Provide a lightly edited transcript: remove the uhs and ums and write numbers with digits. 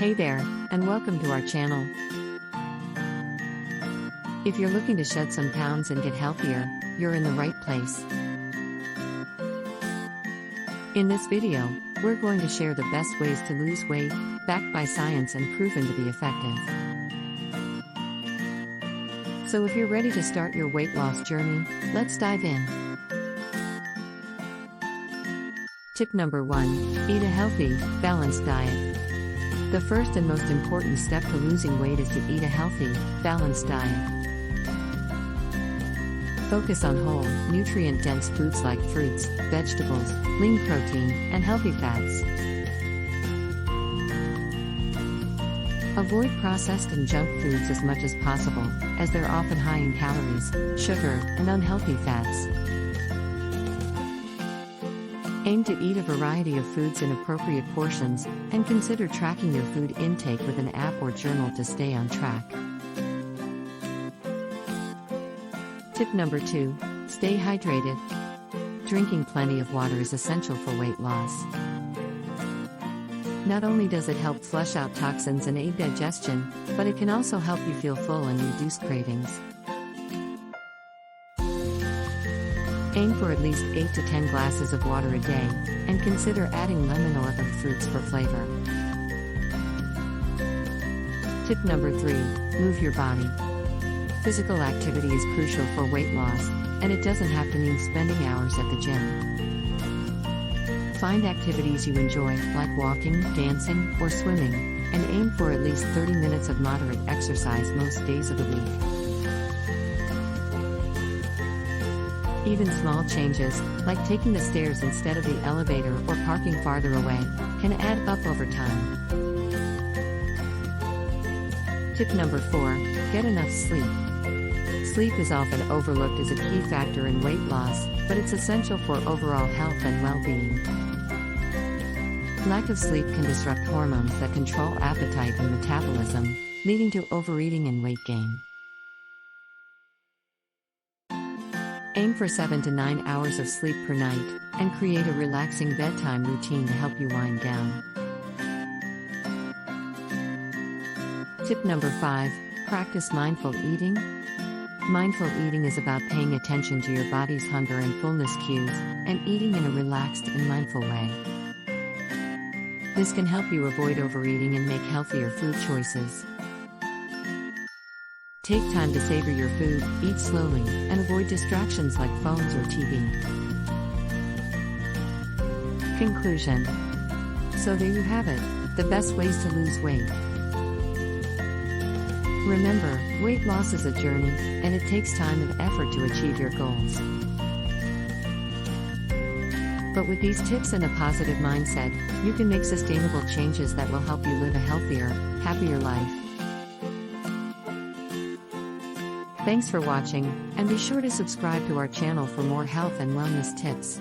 Hey there, and welcome to our channel. If you're looking to shed some pounds and get healthier, you're in the right place. In this video, we're going to share the best ways to lose weight, backed by science and proven to be effective. So if you're ready to start your weight loss journey, let's dive in. Tip number 1, eat a healthy, balanced diet. The first and most important step to losing weight is to eat a healthy, balanced diet. Focus on whole, nutrient-dense foods like fruits, vegetables, lean protein, and healthy fats. Avoid processed and junk foods as much as possible, as they're often high in calories, sugar, and unhealthy fats. Aim to eat a variety of foods in appropriate portions, and consider tracking your food intake with an app or journal to stay on track. Tip number 2, stay hydrated. Drinking plenty of water is essential for weight loss. Not only does it help flush out toxins and aid digestion, but it can also help you feel full and reduce cravings. Aim for at least 8 to 10 glasses of water a day, and consider adding lemon or other fruits for flavor. Tip number 3, move your body. Physical activity is crucial for weight loss, and it doesn't have to mean spending hours at the gym. Find activities you enjoy, like walking, dancing, or swimming, and aim for at least 30 minutes of moderate exercise most days of the week. Even small changes, like taking the stairs instead of the elevator or parking farther away, can add up over time. Tip number 4, get enough sleep. Sleep is often overlooked as a key factor in weight loss, but it's essential for overall health and well-being. Lack of sleep can disrupt hormones that control appetite and metabolism, leading to overeating and weight gain. Aim for 7 to 9 hours of sleep per night, and create a relaxing bedtime routine to help you wind down. Tip number 5, practice mindful eating. Mindful eating is about paying attention to your body's hunger and fullness cues, and eating in a relaxed and mindful way. This can help you avoid overeating and make healthier food choices. Take time to savor your food, eat slowly, and avoid distractions like phones or TV. Conclusion. So there you have it, the best ways to lose weight. Remember, weight loss is a journey, and it takes time and effort to achieve your goals. But with these tips and a positive mindset, you can make sustainable changes that will help you live a healthier, happier life. Thanks for watching, and be sure to subscribe to our channel for more health and wellness tips.